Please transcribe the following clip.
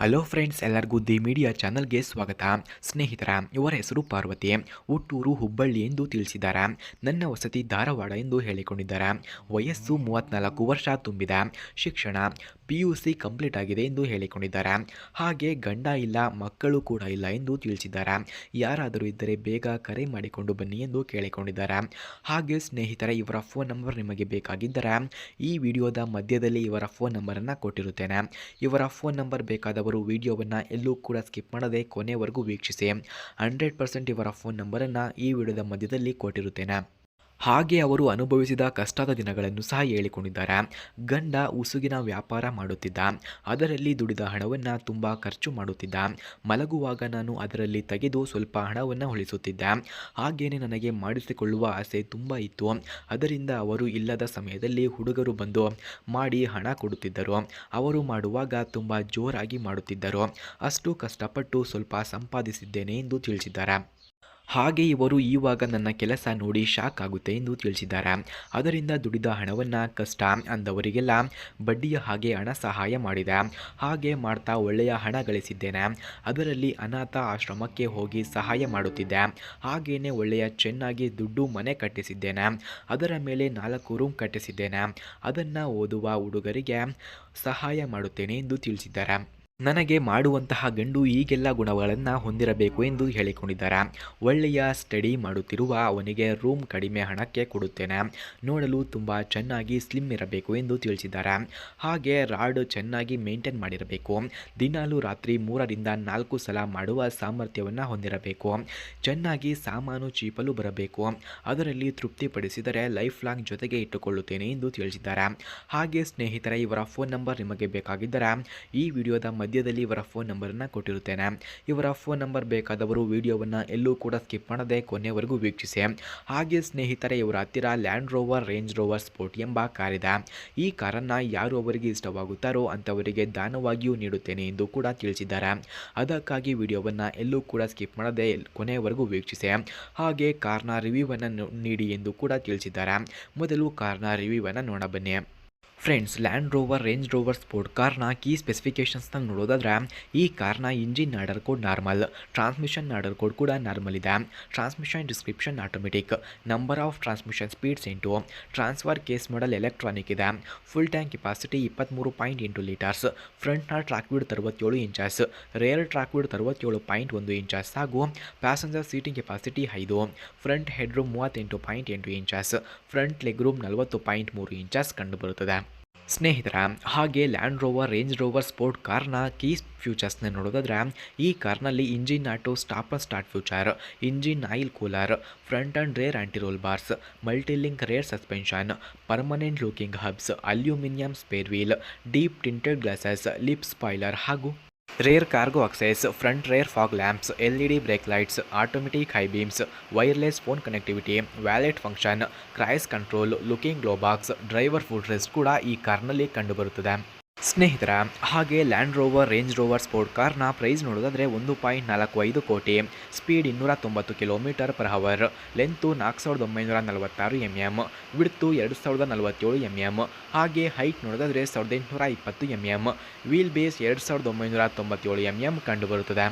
Hello friends, ಎಲ್ಲರಿಗೂ the media ಚಾನಲ್ಗೆ ಸ್ವಾಗತ. ಸ್ನೇಹಿತರ, ಇವರ ಹೆಸರು ಪಾರ್ವತಿ, ಹುಟ್ಟೂರು ಹುಬ್ಬಳ್ಳಿ ಎಂದು ತಿಳಿಸಿದ್ದಾರೆ. ನನ್ನ ವಸತಿ ಧಾರವಾಡ ಎಂದು ಹೇಳಿಕೊಂಡಿದ್ದಾರೆ. ವಯಸ್ಸು 34 ವರ್ಷ ತುಂಬಿದ. ಶಿಕ್ಷಣ PUC ಕಂಪ್ಲೀಟ್ ಆಗಿದೆ ಎಂದು ಹೇಳಿಕೊಂಡಿದ್ದಾರೆ. ಹಾಗೆ ಗಂಡ ಇಲ್ಲ, ಮಕ್ಕಳು ಕೂಡ ಇಲ್ಲ ಎಂದು ತಿಳಿಸಿದ್ದಾರೆ. ಯಾರಾದರೂ ಇದ್ದರೆ ಬೇಗ ಕರೆ ಮಾಡಿಕೊಂಡು ಬನ್ನಿ ಎಂದು ಕೇಳಿಕೊಂಡಿದ್ದಾರೆ. ಹಾಗೆ ಸ್ನೇಹಿತರೆ, ಇವರ ಫೋನ್ ನಂಬರ್ ನಿಮಗೆ ಬೇಕಾಗಿದ್ದರೆ ಈ ವಿಡಿಯೋದ ಮಧ್ಯದಲ್ಲಿ ಇವರ ಫೋನ್ ನಂಬರನ್ನು ಕೊಟ್ಟಿರುತ್ತೇನೆ. ಇವರ ಫೋನ್ ನಂಬರ್ ಬೇಕಾದವರು ವಿಡಿಯೋವನ್ನು ಎಲ್ಲೂ ಕೂಡ ಸ್ಕಿಪ್ ಮಾಡದೆ ಕೊನೆವರೆಗೂ ವೀಕ್ಷಿಸಿ. 100% ಇವರ ಫೋನ್ ನಂಬರನ್ನು ಈ ವಿಡಿಯೋದ ಮಧ್ಯದಲ್ಲಿ ಕೊಟ್ಟಿರುತ್ತೇನೆ. ಹಾಗೆ ಅವರು ಅನುಭವಿಸಿದ ಕಷ್ಟದ ದಿನಗಳನ್ನು ಸಹ ಹೇಳಿಕೊಂಡಿದ್ದಾರೆ. ಗಂಡ ಉಸುಗಿನ ವ್ಯಾಪಾರ ಮಾಡುತ್ತಿದ್ದ, ಅದರಲ್ಲಿ ದುಡಿದ ಹಣವನ್ನು ತುಂಬ ಖರ್ಚು ಮಾಡುತ್ತಿದ್ದ. ಮಲಗುವಾಗ ನಾನು ಅದರಲ್ಲಿ ತೆಗೆದು ಸ್ವಲ್ಪ ಹಣವನ್ನು ಉಳಿಸುತ್ತಿದ್ದೆ. ಹಾಗೆಯೇ ನನಗೆ ಮಾಡಿಸಿಕೊಳ್ಳುವ ಆಸೆ ತುಂಬ ಇತ್ತು. ಅದರಿಂದ ಅವರು ಇಲ್ಲದ ಸಮಯದಲ್ಲಿ ಹುಡುಗರು ಬಂದು ಮಾಡಿ ಹಣ ಕೊಡುತ್ತಿದ್ದರು. ಅವರು ಮಾಡುವಾಗ ತುಂಬ ಜೋರಾಗಿ ಮಾಡುತ್ತಿದ್ದರು. ಅಷ್ಟು ಕಷ್ಟಪಟ್ಟು ಸ್ವಲ್ಪ ಸಂಪಾದಿಸಿದ್ದೇನೆ ಎಂದು ತಿಳಿಸಿದ್ದಾರೆ. ಹಾಗೆ ಇವರು ಇವಾಗ ನನ್ನ ಕೆಲಸ ನೋಡಿ ಶಾಕ್ ಆಗುತ್ತೆ ಎಂದು ತಿಳಿಸಿದ್ದಾರೆ. ಅದರಿಂದ ದುಡಿದ ಹಣವನ್ನು ಕಷ್ಟ ಅಂದವರಿಗೆಲ್ಲ ಬಡ್ಡಿಯ ಹಾಗೆ ಹಣ ಸಹಾಯ ಮಾಡಿದೆ. ಹಾಗೆ ಮಾಡ್ತಾ ಒಳ್ಳೆಯ ಹಣ ಗಳಿಸಿದ್ದೇನೆ. ಅದರಲ್ಲಿ ಅನಾಥ ಆಶ್ರಮಕ್ಕೆ ಹೋಗಿ ಸಹಾಯ ಮಾಡುತ್ತಿದ್ದೆ. ಹಾಗೆಯೇ ಒಳ್ಳೆಯ ಚೆನ್ನಾಗಿ ದುಡ್ಡು ಮನೆ ಕಟ್ಟಿಸಿದ್ದೇನೆ. ಅದರ ಮೇಲೆ 4 ರೂಮ್ ಕಟ್ಟಿಸಿದ್ದೇನೆ. ಅದನ್ನು ಓದುವ ಹುಡುಗರಿಗೆ ಸಹಾಯ ಮಾಡುತ್ತೇನೆ ಎಂದು ತಿಳಿಸಿದ್ದಾರೆ. ನನಗೆ ಮಾಡುವಂತಹ ಗಂಡು ಈಗೆಲ್ಲ ಗುಣಗಳನ್ನು ಹೊಂದಿರಬೇಕು ಎಂದು ಹೇಳಿಕೊಂಡಿದ್ದಾರೆ. ಒಳ್ಳೆಯ ಸ್ಟಡಿ ಮಾಡುತ್ತಿರುವ ಅವನಿಗೆ ರೂಮ್ ಕಡಿಮೆ ಹಣಕ್ಕೆ ಕೊಡುತ್ತೇನೆ. ನೋಡಲು ತುಂಬ ಚೆನ್ನಾಗಿ ಸ್ಲಿಮ್ ಇರಬೇಕು ಎಂದು ತಿಳಿಸಿದ್ದಾರೆ. ಹಾಗೆ ರಾಡ್ ಚೆನ್ನಾಗಿ ಮೇಂಟೈನ್ ಮಾಡಿರಬೇಕು. ದಿನಾಲೂ ರಾತ್ರಿ 3ರಿಂದ 4 ಸಲ ಮಾಡುವ ಸಾಮರ್ಥ್ಯವನ್ನು ಹೊಂದಿರಬೇಕು. ಚೆನ್ನಾಗಿ ಸಾಮಾನು ಚೀಪಲು ಬರಬೇಕು. ಅದರಲ್ಲಿ ತೃಪ್ತಿಪಡಿಸಿದರೆ ಲೈಫ್ ಲಾಂಗ್ ಜೊತೆಗೆ ಇಟ್ಟುಕೊಳ್ಳುತ್ತೇನೆ ಎಂದು ತಿಳಿಸಿದ್ದಾರೆ. ಹಾಗೆ ಸ್ನೇಹಿತರೆ, ಇವರ ಫೋನ್ ನಂಬರ್ ನಿಮಗೆ ಬೇಕಾಗಿದ್ದರೆ ಈ ವಿಡಿಯೋದ ಮಧ್ಯದಲ್ಲಿ ಇವರ ಫೋನ್ ನಂಬರನ್ನು ಕೊಟ್ಟಿರುತ್ತೇನೆ. ಇವರ ಫೋನ್ ನಂಬರ್ ಬೇಕಾದವರು ವಿಡಿಯೋವನ್ನು ಎಲ್ಲೂ ಕೂಡ ಸ್ಕಿಪ್ ಮಾಡದೆ ಕೊನೆವರೆಗೂ ವೀಕ್ಷಿಸಿ. ಹಾಗೆ ಸ್ನೇಹಿತರೆ, ಇವರ ಹತ್ತಿರ land rover range rover sport ಎಂಬ ಕಾರಿದೆ. ಈ ಕಾರನ್ನು ಯಾರು ಅವರಿಗೆ ಇಷ್ಟವಾಗುತ್ತಾರೋ ಅಂಥವರಿಗೆ ದಾನವಾಗಿಯೂ ನೀಡುತ್ತೇನೆ ಎಂದು ಕೂಡ ತಿಳಿಸಿದ್ದಾರೆ. ಅದಕ್ಕಾಗಿ ವಿಡಿಯೋವನ್ನು ಎಲ್ಲೂ ಕೂಡ ಸ್ಕಿಪ್ ಮಾಡದೆ ಕೊನೆಯವರೆಗೂ ವೀಕ್ಷಿಸಿ. ಹಾಗೆ ಕಾರ್ನ ರಿವ್ಯೂವನ್ನು ನೀಡಿ ಎಂದು ಕೂಡ ತಿಳಿಸಿದ್ದಾರೆ. ಮೊದಲು ಕಾರ್ನ ರಿವ್ಯೂವನ್ನು ನೋಡಬನ್ನಿ. Friends, land rover range rover sport ಕಾರ್ನ ಕೀ ಸ್ಪೆಸಿಫಿಕೇಷನ್ಸ್ನ ನೋಡೋದಾದರೆ ಈ ಕಾರ್ನ engine order code normal, transmission order code ಕೂಡ ನಾರ್ಮಲ್ ಇದೆ. Transmission description automatic, number of transmission speeds 8, transfer case model electronic ಇದೆ. Full tank capacity 23.8 litres. ಫ್ರಂಟ್ನ track width 67 inches, rear track width 67.1 inches ಹಾಗೂ passenger seating capacity 5. Front head room 38.8 inches, front leg room 40.3 inches ಕಂಡುಬರುತ್ತದೆ. ಸ್ನೇಹಿತರ, ಹಾಗೆ land rover range rover sport ಕಾರ್ನ key ಫ್ಯೂಚರ್ಸ್ನ ನೋಡೋದಾದರೆ ಈ ಕಾರ್ನಲ್ಲಿ engine auto stop and start feature, engine oil cooler, front and rear anti roll bars, multilink rear suspension, permanent locking hubs, aluminium spare wheel, deep tinted glasses, lip spoiler ಹಾಗೂ rear cargo access, front rear fog lamps, LED brake lights, automatic high beams, wireless phone connectivity, valet function, cruise control, locking glove box, driver food rest ಕೂಡ ಈ ಕಾರ್ನಲ್ಲಿ ಕಂಡುಬರುತ್ತದೆ. ಸ್ನೇಹಿತರ, ಹಾಗೆ land rover range rover sport ಕಾರ್ನ price ನೋಡೋದಾದರೆ 1.45 ಕೋಟಿ, speed 290 km/h, length 4946 mm, width 2047 mm, ಹಾಗೆ ಹೈಟ್ ನೋಡೋದಾದರೆ 1820 mm, ವೀಲ್ ಬೇಸ್ 2997 mm ಕಂಡುಬರುತ್ತದೆ.